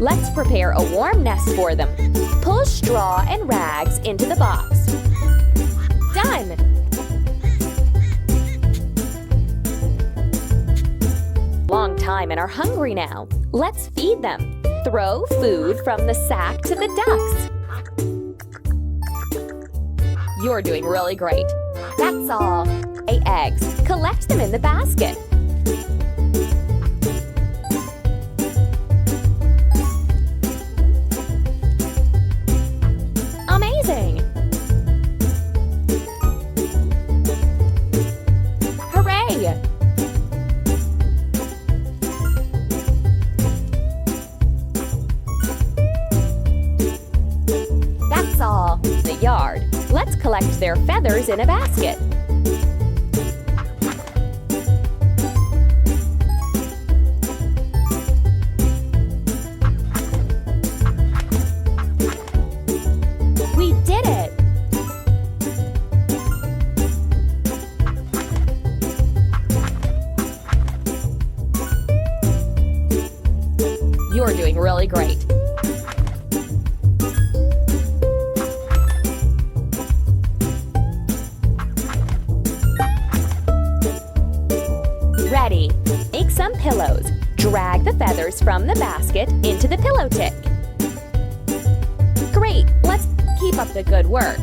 Let's prepare a warm nest for them. Pull straw and rags into the box. Done! Long time and are hungry now. Let's feed them. Throw food from the sack to the ducks. You're doing really great. That's all. Lay eggs. Collect them in the basket. Amazing! Hooray! That's all. The yard. Let's collect their feathers in a basket. We did it! You're doing really great. Ready. Make some pillows. Drag the feathers from the basket into the pillow tick. Great! Let's keep up the good work.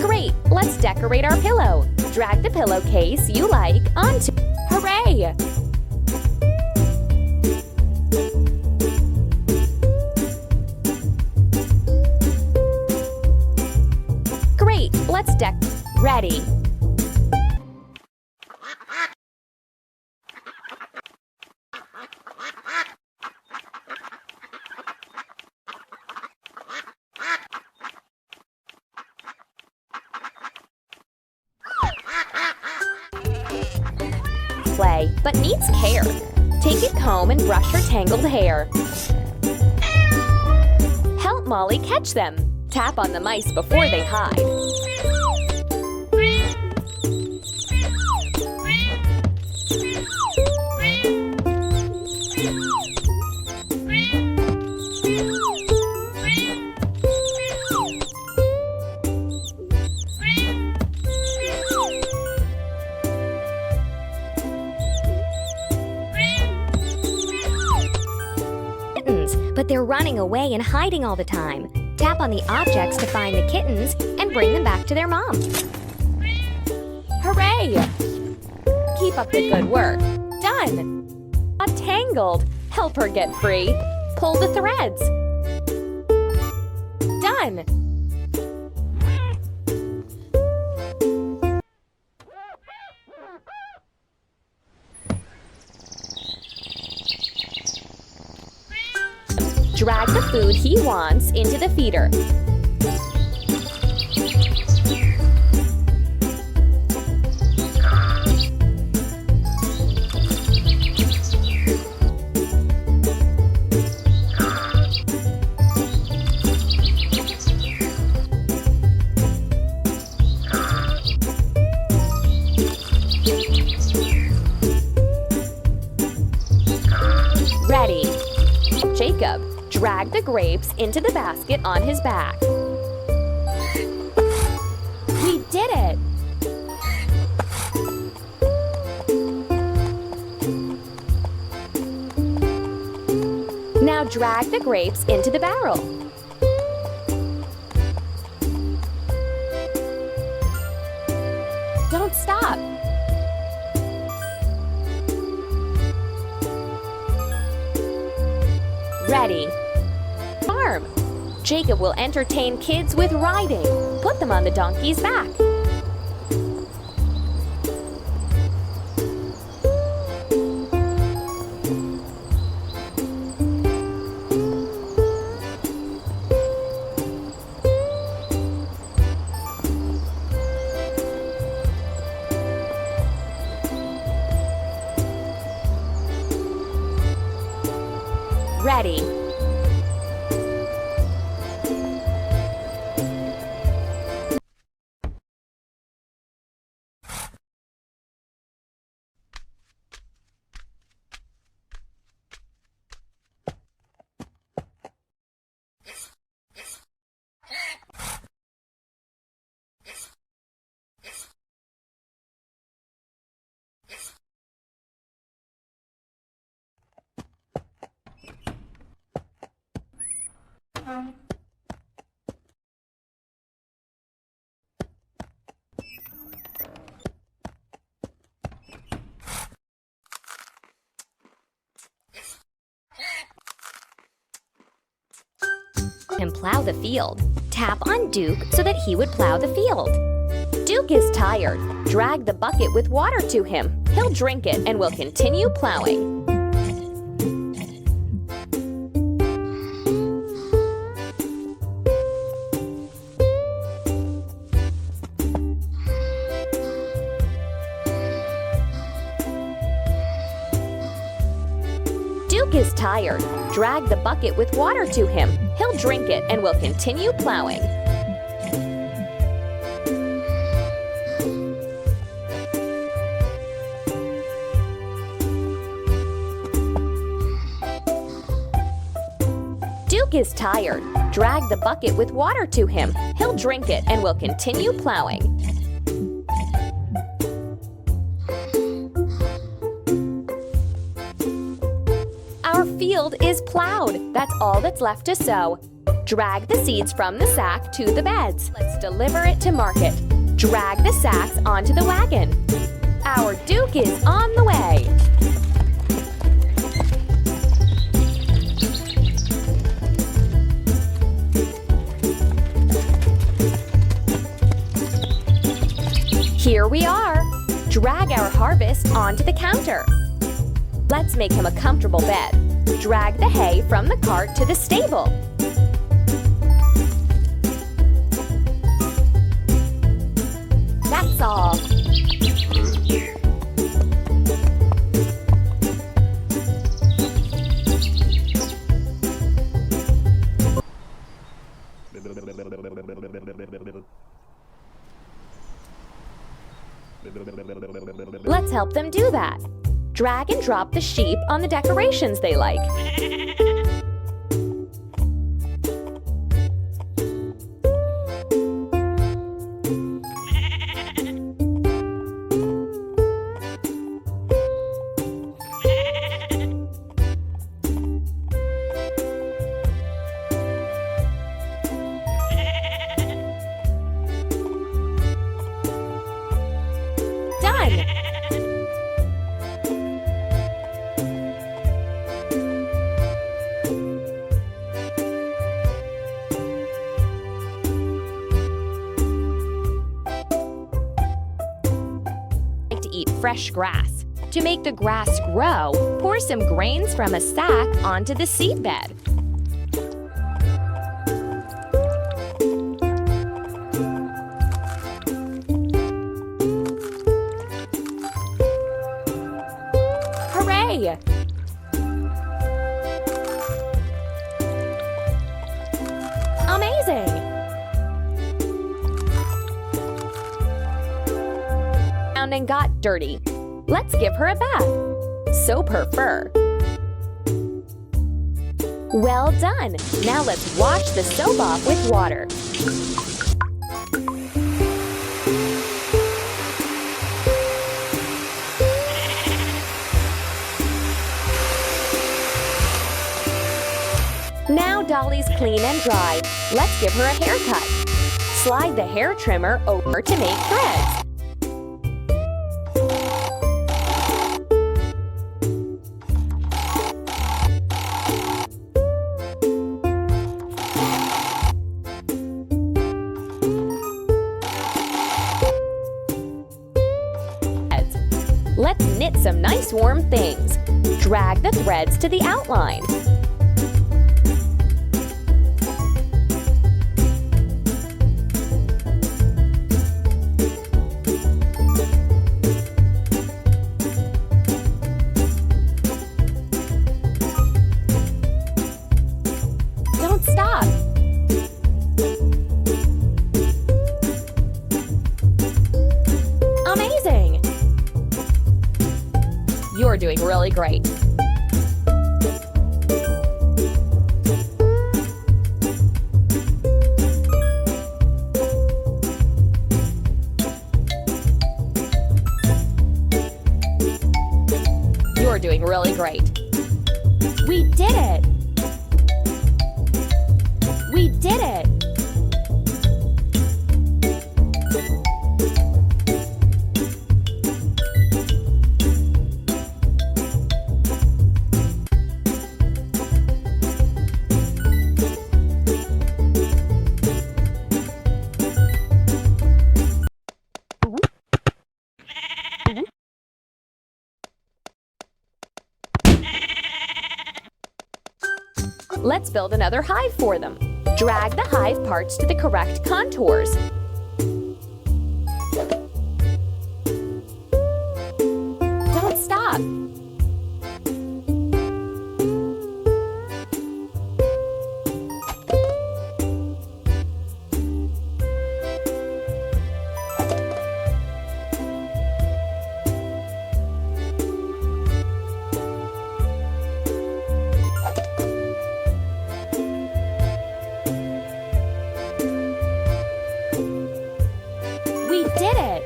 Great! Let's decorate our pillow. Drag the pillowcase you like onto. Hooray! Great! Let's Ready. Play, but needs care. Take it home and brush her tangled hair. Help Molly catch them. Tap on the mice before they hide. But they're running away and hiding all the time. Tap on the objects to find the kittens and bring them back to their mom. Hooray! Keep up the good work. Done! Got tangled. Help her get free. Pull the threads. Done! Drag the food he wants into the feeder. Ready. Jacob. Drag the grapes into the basket on his back. We did it! Now drag the grapes into the barrel. Don't stop! Ready. Farm. Jacob will entertain kids with riding. Put them on the donkey's back. Ready. And plow the field. Tap on Duke so that he would plow the field. Duke is tired. Drag the bucket with water to him. He'll drink it and will continue plowing. Duke is tired. Drag the bucket with water to him. He'll drink it and will continue plowing. Duke is tired. Drag the bucket with water to him. He'll drink it and will continue plowing. Our field is plowed. That's all that's left to sow. Drag the seeds from the sack to the beds. Let's deliver it to market. Drag the sacks onto the wagon. Our Duke is on the way. Here we are. Drag our harvest onto the counter. Let's make him a comfortable bed. Drag the hay from the cart to the stable. That's all. Let's help them do that. Drag and drop the sheep on the decorations they like. Done! To eat fresh grass. To make the grass grow, pour some grains from a sack onto the seedbed. Hooray! Amazing! And got dirty. Let's give her a bath. Soap her fur. Well done! Now let's wash the soap off with water. Now Dolly's clean and dry. Let's give her a haircut. Slide the hair trimmer over to make threads. Let's knit some nice warm things. Drag the threads to the outline. Don't stop. Amazing! You're doing really great. You're doing really great. We did it! did it! Let's build another hive for them. Drag the hive parts to the correct contours. Don't stop. We did it!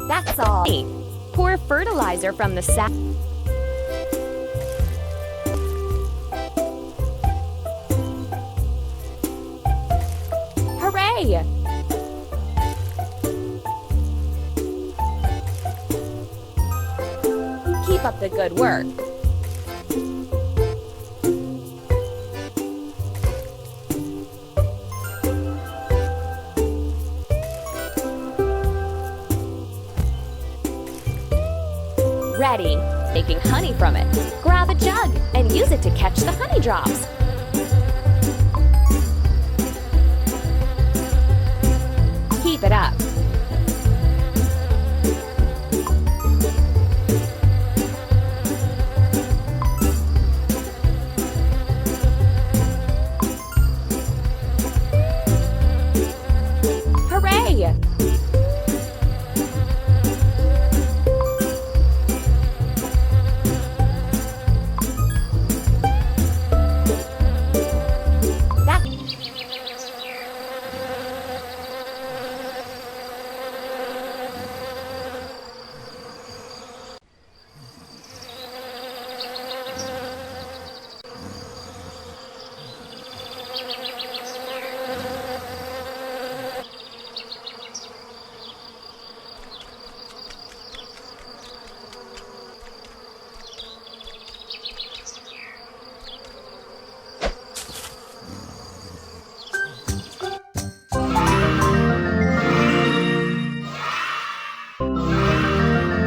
That's all. Pour fertilizer from the sack. Hooray! Keep up the good work. Ready. Making honey from it. Grab a jug and use it to catch the honey drops. Keep it up.